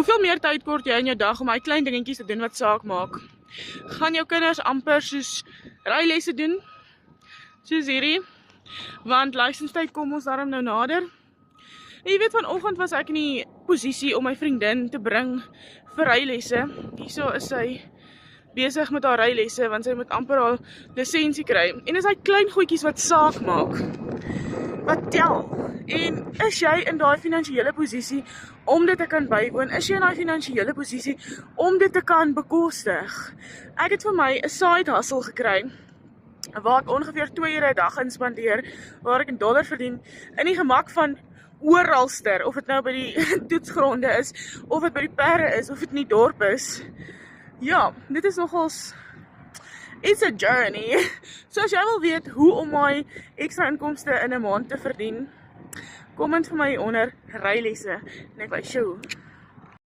Hoeveel meer tyd kort jy in jou dag om hy klein dingetjies te doen wat saak maak? Gaan jou kinders amper soos rylesse doen? Soos hierdie? Want lisenstyd kom ons daarom nou nader. En jy weet, vanoggend was ek in die posisie om my vriendin te bring vir rylesse. Hierso is sy besig met haar rylesse, want sy moet amper haar lisensie kry. En is hy klein goedjies wat saak maak, wat tel. En is jy in daai finansiële posisie om dit te kan bywoon? Is jy in daai finansiële posisie om dit te kan bekostig? Ek het vir my 'n side hustle gekry, waar ek ongeveer 2 ure 'n dag in spandeer, waar ek $1 verdien, in die gemak van oralster, of dit nou by die toetsgronde is, of dit by die perde is, of dit in die dorp is. Ja, dit is nogals, it's a journey. So as jy wil weet hoe om my ekstra inkomste in 'n maand te verdien, comment vir my onder rylesse en ek wys jou.